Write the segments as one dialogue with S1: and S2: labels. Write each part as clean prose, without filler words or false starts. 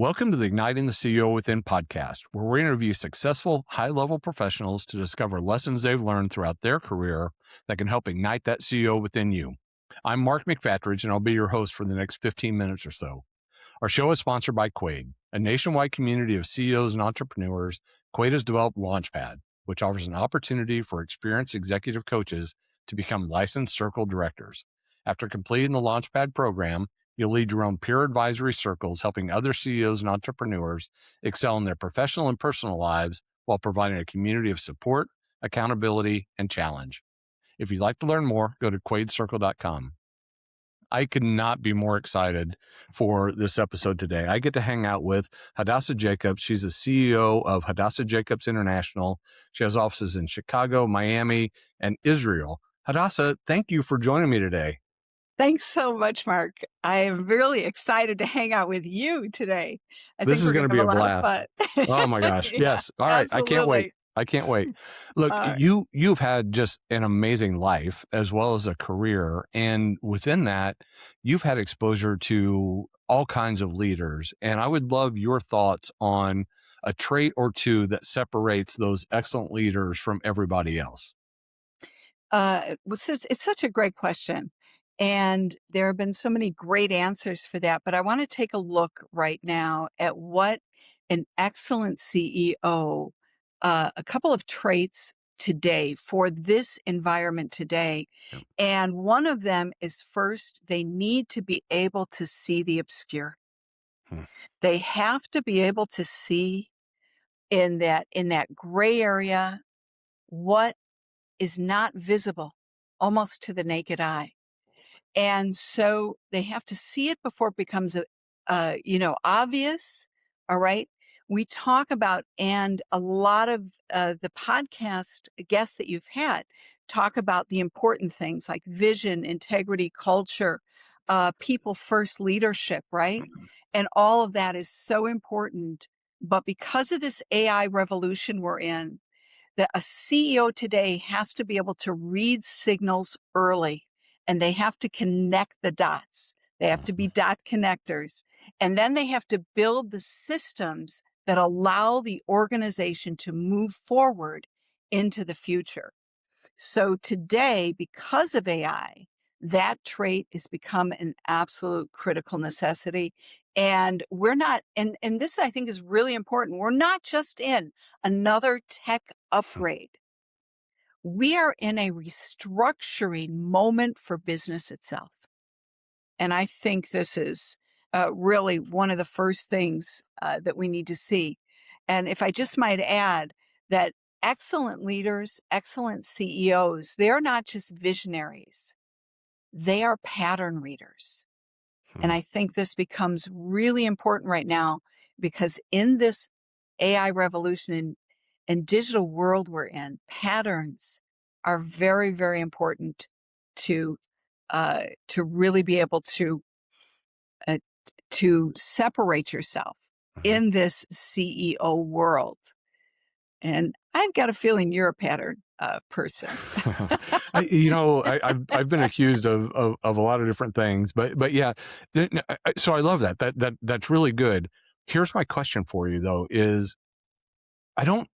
S1: Welcome to the Igniting the CEO Within podcast, where we interview successful, high-level professionals to discover lessons they've learned throughout their career that can help ignite that CEO within you. I'm Mark McFatridge, and I'll be your host for the next 15 minutes or so. Our show is sponsored by Quaid, a nationwide community of CEOs and entrepreneurs. Quaid has developed Launchpad, which offers an opportunity for experienced executive coaches to become licensed circle directors. After completing the Launchpad program, you'll lead your own peer advisory circles, helping other CEOs and entrepreneurs excel in their professional and personal lives while providing a community of support, accountability, and challenge. If you'd like to learn more, go to quaidcircle.com. I could not be more excited for this episode today. I get to hang out with Hadassah Jacobs. She's the CEO of Hadassah Jacobs International. She has offices in Chicago, Miami, and Israel. Hadassah, thank you for joining me today.
S2: Thanks so much, Mark. I am really excited to hang out with you today. I
S1: This
S2: think
S1: is
S2: we're
S1: going
S2: going
S1: to
S2: to
S1: be
S2: have
S1: a
S2: a lot of
S1: blast.
S2: fun.
S1: Oh my gosh.
S2: Yeah,
S1: Yes. All right. I can't wait.
S2: absolutely.
S1: I can't wait. Look,
S2: Uh,
S1: you've had just an amazing life as well as a career. And within that, you've had exposure to all kinds of leaders. And I would love your thoughts on a trait or two that separates those excellent leaders from everybody else.
S2: it's such a great question. And there have been so many great answers for that. But I want to take a look right now at what an excellent CEO, a couple of traits today for this environment today.
S1: Yep.
S2: And one of them is first, they need to be able to see the obscure.
S1: Hmm.
S2: They have to be able to see in that gray area what is not visible almost to the naked eye. And so they have to see it before it becomes obvious. All right. We talk about, and a lot of the podcast guests that you've had talk about the important things like vision, integrity, culture, people first leadership, right? And all of that is so important. But because of this AI revolution we're in, that a CEO today has to be able to read signals early, and they have to connect the dots. They have to be dot connectors. And then they have to build the systems that allow the organization to move forward into the future. So today, because of AI, that trait has become an absolute critical necessity. And we're not, and this I think is really important. We're not just in another tech upgrade. We are in a restructuring moment for business itself. And I think this is really one of the first things that we need to see. And if I just might add that excellent leaders, excellent CEOs, they're not just visionaries, they are pattern readers. And I think this becomes really important right now because in this AI revolution and digital world we're in, patterns are very, very important to really be able uh, to separate yourself
S1: Mhm.
S2: in this CEO world. And I've got a feeling you're a pattern person.
S1: I've been accused of a lot of different things, but yeah. So I love that. That's really good. Here's my question for you though: is I don't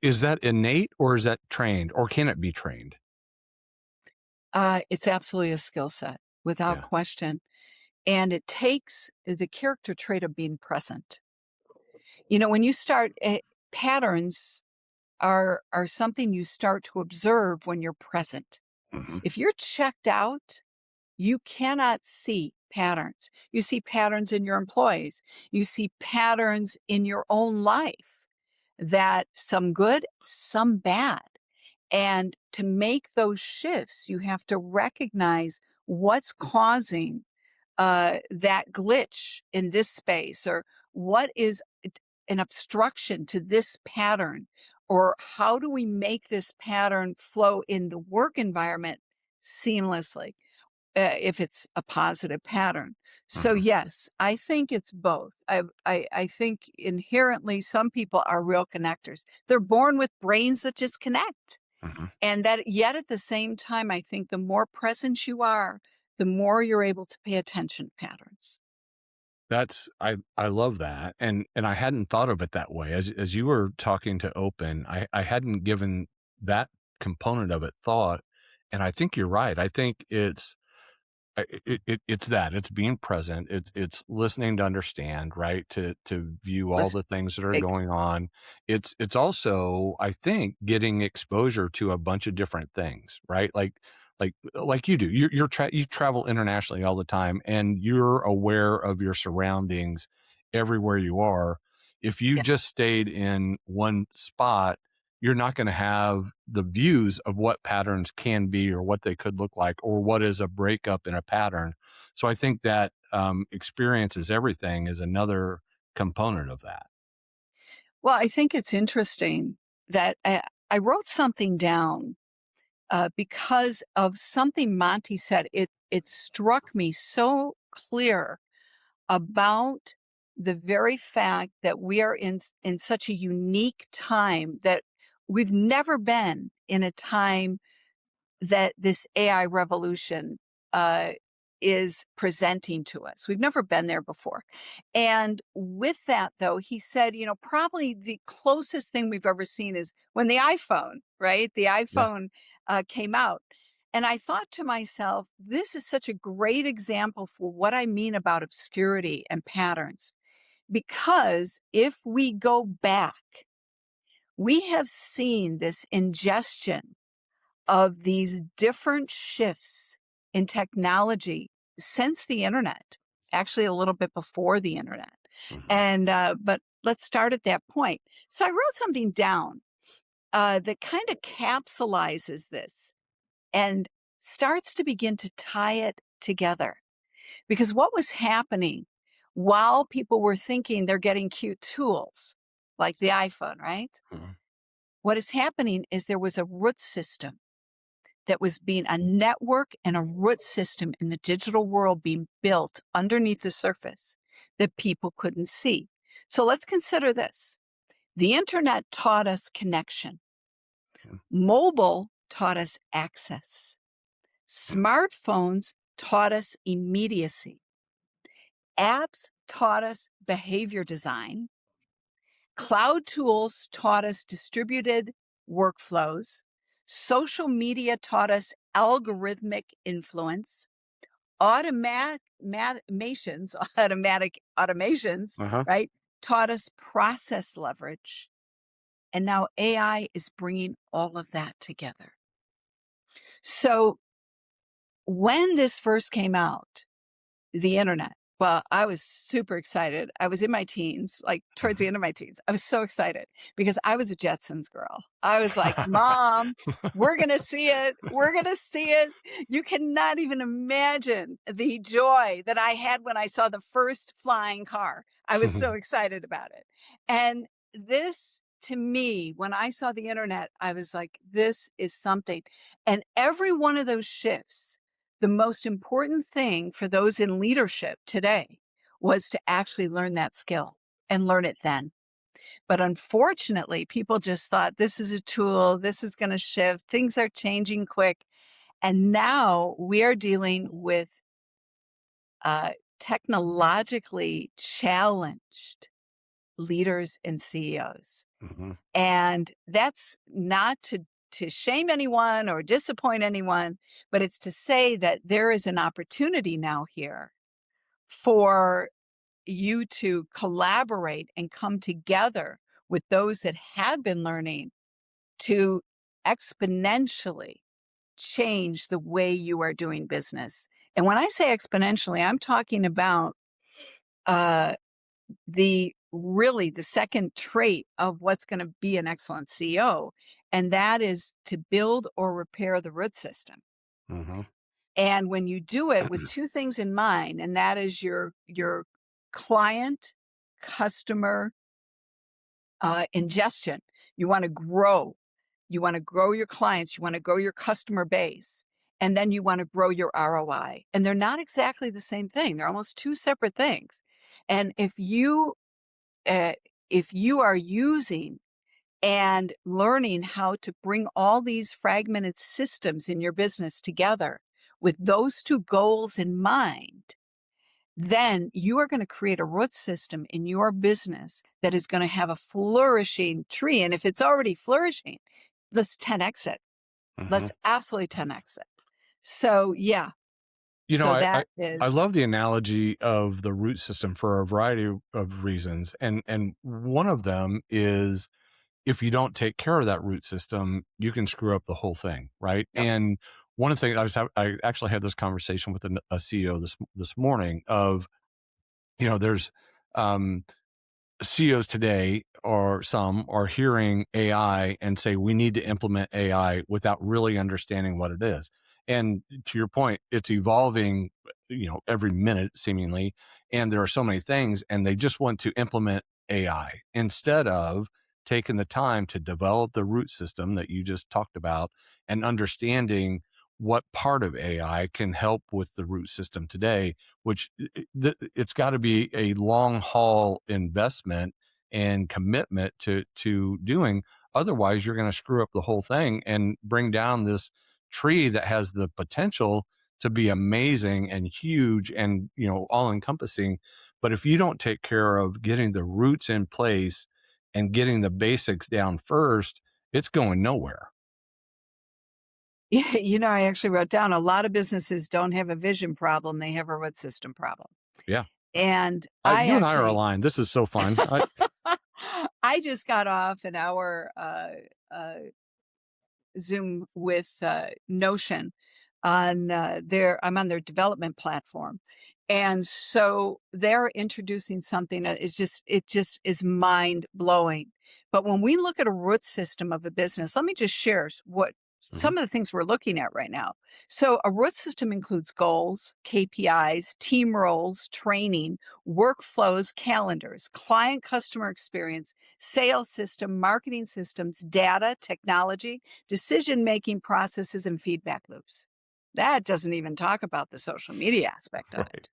S1: is that innate or is that trained or can it be trained?
S2: It's absolutely a skill set without
S1: Yeah.
S2: question. And it takes the character trait of being present. When you start, patterns are something you start to observe when you're present.
S1: Hmm.
S2: If you're checked out, you cannot see patterns. You see patterns in your employees. You see patterns in your own life, that some good, some bad. And to make those shifts, you have to recognize what's causing that glitch in this space, or what is an obstruction to this pattern, or how do we make this pattern flow in the work environment seamlessly, if it's a positive pattern. So
S1: Hmm.
S2: yes, I think it's both. I think inherently some people are real connectors. They're born with brains that just connect.
S1: Hmm.
S2: And that yet at the same time, I think the more present you are, the more you're able to pay attention to patterns.
S1: I love that, and I hadn't thought of it that way. As you were talking to open, I hadn't given that component of it thought, and I think you're right. I think it's that. It's being present. It's listening to understand, right? To view all
S2: Was
S1: the things that are
S2: big.
S1: going on. It's also, I think, getting exposure to a bunch of different things, right? Like you do. You travel internationally all the time, and you're aware of your surroundings everywhere you are. If you
S2: Yeah.
S1: just stayed in one spot, you're not going to have the views of what patterns can be or what they could look like or what is a breakup in a pattern. So I think that experience is everything is another component of that.
S2: Well, I think it's interesting that I wrote something down because of something Monty said. It struck me so clear about the very fact that we are in such a unique time, that we've never been in a time that this AI revolution uh, is presenting to us. We've never been there before. And with that, though, he said, probably the closest thing we've ever seen is when the iPhone, right? The
S1: Yeah.
S2: iPhone came out. And I thought to myself, this is such a great example for what I mean about obscurity and patterns. Because if we go back, we have seen this ingestion of these different shifts in technology since the internet, actually a little bit before the internet.
S1: Hmm.
S2: And, but let's start at that point. So I wrote something down that kind of capsulizes this and starts to begin to tie it together. Because what was happening while people were thinking they're getting cute tools like the iPhone, right?
S1: Hmm.
S2: What is happening is there was a root system that was being a network and a root system in the digital world being built underneath the surface that people couldn't see. So let's consider this. The internet taught us connection. Mobile taught us access. Smartphones taught us immediacy. Apps taught us behavior design. Cloud tools taught us distributed workflows. Social media taught us algorithmic influence. Automatic automations,
S1: Uh-huh.
S2: right, taught us process leverage. And now AI is bringing all of that together. So when this first came out, the internet. Well, I was super excited. I was in my teens, like towards the end of my teens. I was so excited because I was a Jetsons girl. I was like, Mom, we're going to see it. We're going to see it. You cannot even imagine the joy that I had when I saw the first flying car. I was so excited about it. And this, to me, when I saw the internet, I was like, this is something. And every one of those shifts, the most important thing for those in leadership today was to actually learn that skill and learn it then. But unfortunately, people just thought this is a tool, this is going to shift, things are changing quick. And now we are dealing with technologically challenged leaders and CEOs.
S1: Hmm.
S2: And that's not to shame anyone or disappoint anyone, but it's to say that there is an opportunity now here for you to collaborate and come together with those that have been learning to exponentially change the way you are doing business. And when I say exponentially, I'm talking about uh, the second trait of what's going to be an excellent CEO, and that is to build or repair the root system.
S1: Hmm.
S2: And when you do it with two things in mind, and that is your client, customer ingestion. You want to grow. You want to grow your clients. You want to grow your customer base. And then you want to grow your ROI. And they're not exactly the same thing. They're almost two separate things. And uh, if you are using and learning how to bring all these fragmented systems in your business together with those two goals in mind, then you are going to create a root system in your business that is going to have a flourishing tree. And if it's already flourishing, let's 10x it.
S1: Hmm.
S2: Let's absolutely 10x it. So, yeah.
S1: You know,
S2: So
S1: I, I
S2: that
S1: I
S2: is,
S1: love the analogy of the root system for a variety of reasons, and one of them is if you don't take care of that root system, you can screw up the whole thing, right?
S2: yep.
S1: And one of the things I actually had this conversation with a CEO this morning of, there's um, CEOs today, or some are hearing AI and say we need to implement AI without really understanding what it is. And to your point, it's evolving, every minute seemingly, and there are so many things, and they just want to implement AI instead of taking the time to develop the root system that you just talked about and understanding what part of AI can help with the root system today, which it's got to be a long haul investment and commitment to doing. Otherwise, you're going to screw up the whole thing and bring down this tree that has the potential to be amazing and huge and all encompassing. But if you don't take care of getting the roots in place and getting the basics down first, it's going nowhere.
S2: Yeah, I actually wrote down a lot of businesses don't have a vision problem, they have a root system problem.
S1: Yeah.
S2: And I
S1: You and I are
S2: actually
S1: aligned. This is so fun.
S2: I just got off an hour Zoom with Notion on I'm on their development platform. And so they're introducing something that it just is mind blowing. But when we look at a root system of a business, let me just share what
S1: Mhm.
S2: some of the things we're looking at right now. So a root system includes goals, KPIs, team roles, training, workflows, calendars, client customer experience, sales system, marketing systems, data, technology, decision-making processes, and feedback loops. That doesn't even talk about the social media aspect of
S1: Right.
S2: it.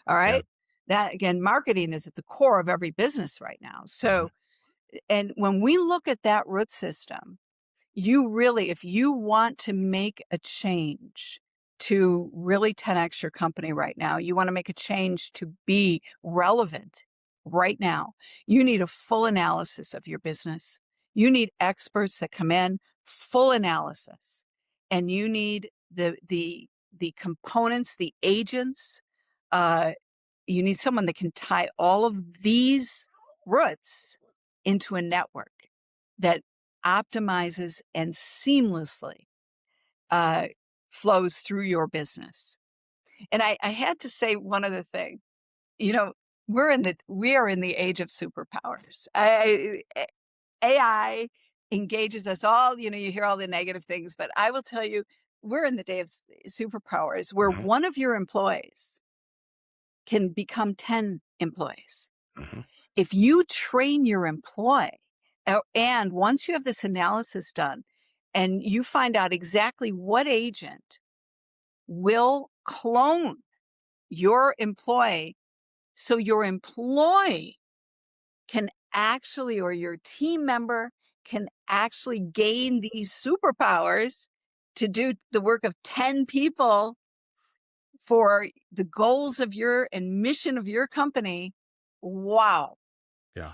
S2: All
S1: Yeah.
S2: right. That again, marketing is at the core of every business right now.
S1: Mhm.
S2: So, and when we look at that root system, you really, if you want to make a change to really 10x your company right now, you want to make a change to be relevant right now, you need a full analysis of your business. You need experts that come in, full analysis, and you need the components, the agents. Uh, you need someone that can tie all of these roots into a network that optimizes and seamlessly uh, flows through your business. And I had to say one other thing. You know, we are in the age of superpowers. AI engages us all. You hear all the negative things, but I will tell you, we're in the day of superpowers where
S1: Mhm.
S2: one of your employees can become 10 employees.
S1: Mhm.
S2: If you train your employee, and once you have this analysis done and you find out exactly what agent will clone your employee, so your employee can actually, or your team member can actually gain these superpowers to do the work of 10 people for the goals of your and mission of your company. Wow.
S1: Yeah.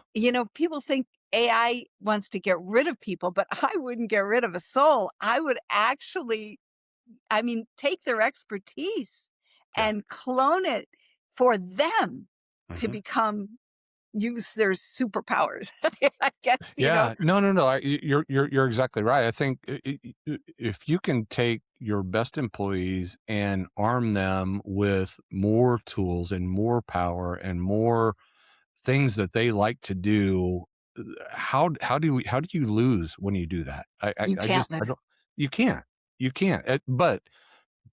S2: People think AI wants to get rid of people, but I wouldn't get rid of a soul. I would actually, take their expertise
S1: Yeah.
S2: and clone it for them to
S1: Mhm.
S2: use their superpowers. I guess.
S1: Yeah, no, no, no. You're exactly right. I think if you can take your best employees and arm them with more tools and more power and more things that they like to do, how do you lose when you do that?
S2: You
S1: I
S2: can't
S1: just I
S2: lose.
S1: don't. You can't. But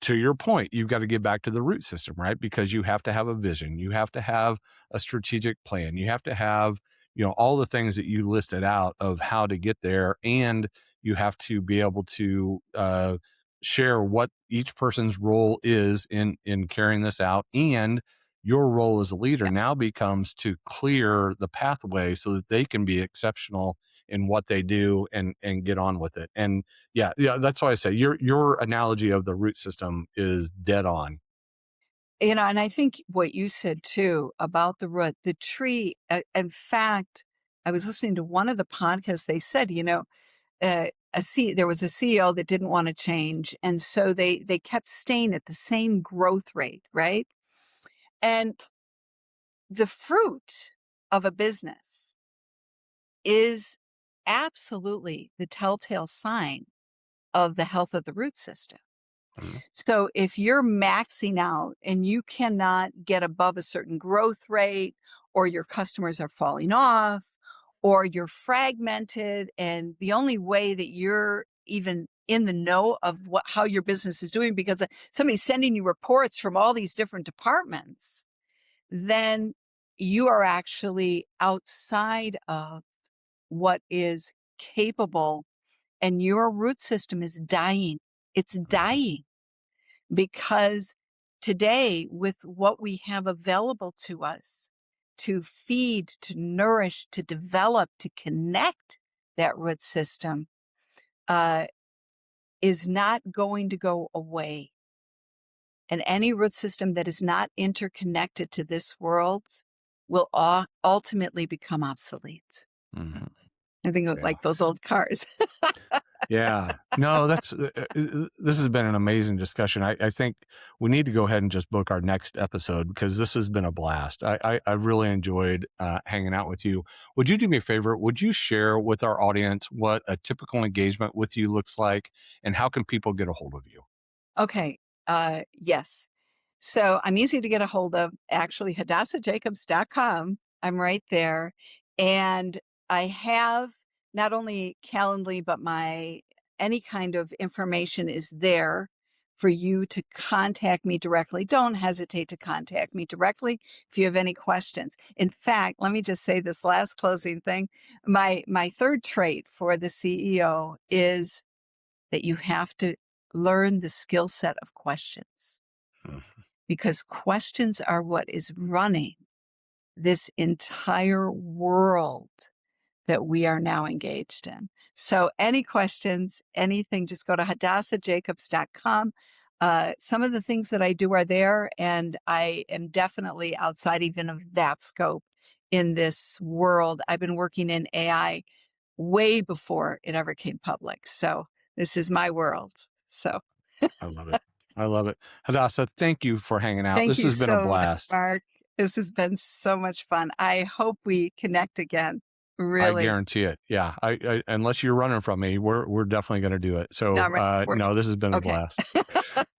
S1: to your point, you've got to get back to the root system, right? Because you have to have a vision, you have to have a strategic plan, you have to have, all the things that you listed out of how to get there, and you have to be able to share what each person's role is in carrying this out, and your role as a leader
S2: Yep.
S1: now becomes to clear the pathway so that they can be exceptional in what they do and get on with it. And yeah, yeah, that's why I say your analogy of the root system is dead on.
S2: And I think what you said too about the root, the tree, in fact, I was listening to one of the podcasts. They said, there was a CEO that didn't want to change. And so they kept staying at the same growth rate, right? And the fruit of a business is absolutely the telltale sign of the health of the root system.
S1: Mhm.
S2: So if you're maxing out and you cannot get above a certain growth rate, or your customers are falling off, or you're fragmented, and the only way that you're even in the know of how your business is doing because somebody's sending you reports from all these different departments, then you are actually outside of what is capable, and your root system is dying. It's
S1: Mhm.
S2: dying because today, with what we have available to us to feed, to nourish, to develop, to connect that root system, uh, is not going to go away. And any root system that is not interconnected to this world will ultimately become obsolete.
S1: Mhm.
S2: I think
S1: Yeah.
S2: like those old cars.
S1: Yeah. No, this has been an amazing discussion. I think we need to go ahead and just book our next episode because this has been a blast. I really enjoyed hanging out with you. Would you do me a favor? Would you share with our audience what a typical engagement with you looks like and how can people get a hold of you?
S2: Okay. Yes. So I'm easy to get a hold of. Actually, HadassahJacobs.com. I'm right there. And I have not only Calendly, but any kind of information is there for you to contact me directly. Don't hesitate to contact me directly if you have any questions. In fact, let me just say this last closing thing. My third trait for the CEO is that you have to learn the skill set of questions,
S1: Mhm.
S2: because questions are what is running this entire world that we are now engaged in. So any questions, anything, just go to hadassahjacobs.com. Some of the things that I do are there, and I am definitely outside even of that scope in this world. I've been working in AI way before it ever came public. So this is my world. So
S1: I love it. I love it. Hadassah, thank you for hanging out.
S2: thank
S1: This
S2: you
S1: has been a
S2: so much,
S1: blast.
S2: Mark. This has been so much fun. I hope we connect again.
S1: I
S2: Really.
S1: guarantee it. Yeah. Unless you're running from me, we're definitely going to do it. So,
S2: All right.
S1: no, this has been a
S2: Okay.
S1: blast.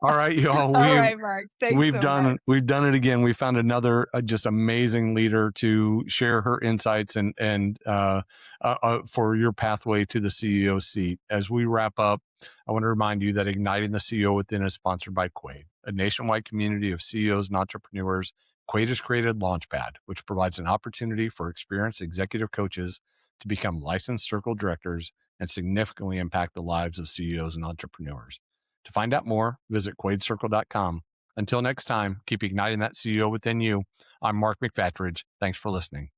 S1: All right, y'all.
S2: All right, Mark. Thanks so much.
S1: We've done it again. We found another just amazing leader to share her insights and for your pathway to the CEO seat. As we wrap up, I want to remind you that Igniting the CEO Within is sponsored by Quaid, a nationwide community of CEOs and entrepreneurs. Quaid has created Launchpad, which provides an opportunity for experienced executive coaches to become licensed circle directors and significantly impact the lives of CEOs and entrepreneurs. To find out more, visit quaidcircle.com. Until next time, keep igniting that CEO within you. I'm Mark McFatridge. Thanks for listening.